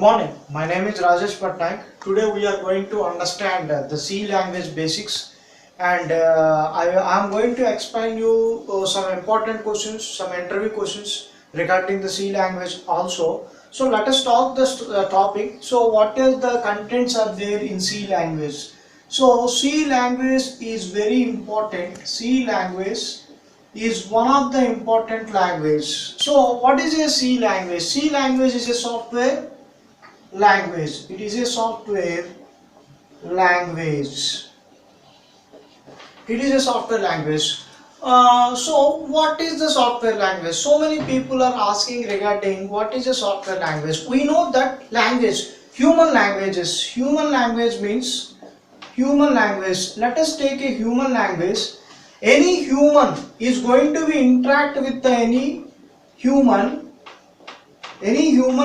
morning. My name is Rajesh. Today we are going to understand the C language basics, and I am going to explain you some important questions, some interview questions regarding the C language also. So let us talk this topic. So what is the contents are there in C language? So C language is very important. C language is one of the important language. So what is a C language? C language is a software language. It is a software language. It is a software language. So what is the software language? So many people are asking regarding what is a software language. We know that language, human languages. Human language means human language. Let us take a human language. Any human is going to be interact with any human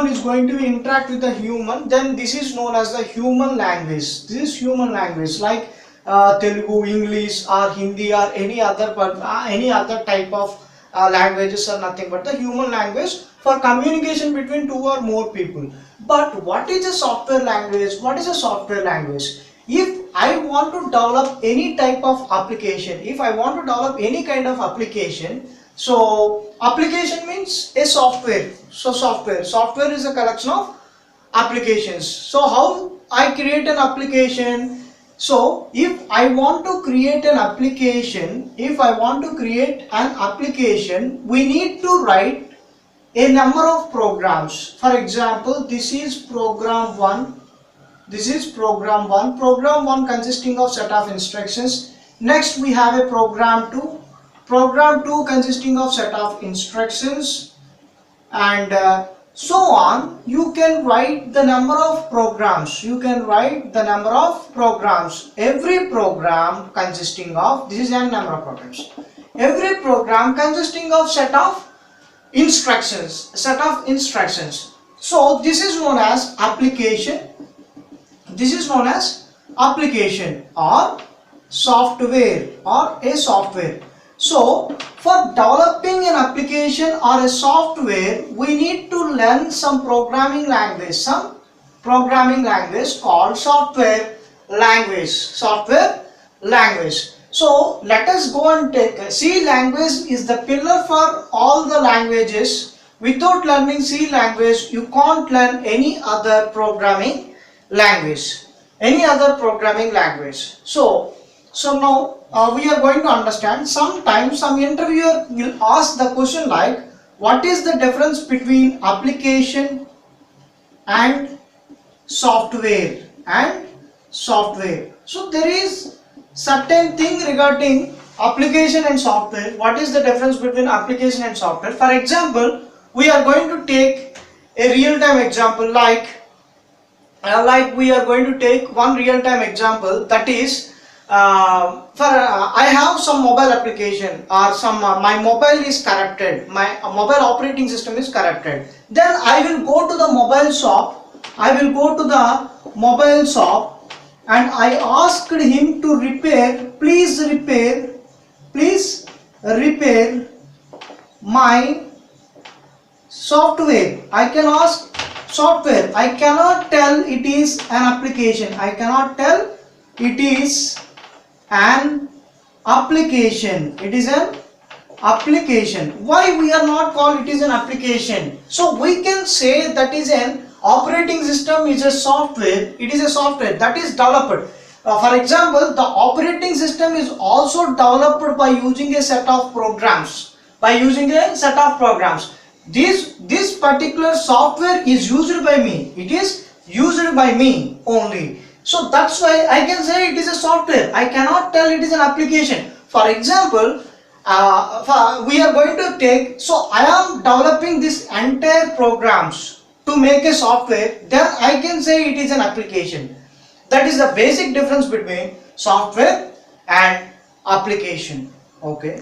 is going to interact with a human, then this is known as the human language. This is human language, like Telugu, English or Hindi or any other type of languages are nothing but the human language for communication between two or more people. But what is a software language? What is a software language? If I want to develop any type of application, if I want to develop any kind of application, so application means a software. So software is a collection of applications. So how I create an application? So if I want to create an application, we need to write a number of programs. For example, this is program 1. This is program 1. Program 1 consisting of set of instructions. Next we have a program 2. Program 2 consisting of set of instructions, and so on. You can write the number of programs. Every program consisting of, this is a number of programs. Every program consisting of set of instructions. So this is known as application. This is known as application or software or a software. So for developing an application or a software, we need to learn some programming language called software language. So let us go and take C language is the pillar for all the languages. Without learning C language, you can't learn any other programming language. So now we are going to understand. Sometimes some interviewer will ask the question like, what is the difference between application and software? So there is certain thing regarding application and software. What is the difference between application and software? For example, we are going to take a real-time example, like we are going to take one real-time example, that is I have some mobile application or some my mobile is corrupted, my mobile operating system is corrupted. Then I will go to the mobile shop. And I asked him to repair, please repair my software. I can ask software. I cannot tell it is an application. It is an application. Why we are not called it is an application? So we can say that is an operating system is a software. It is a software that is developed. For example, the operating system is also developed by using a set of programs. This particular software is used by me. It is used by me only. So that's why I can say it is a software. I cannot tell it is an application. For example, we are going to take, so I am developing this entire programs to make a software, then I can say it is an application. That is the basic difference between software and application. Okay.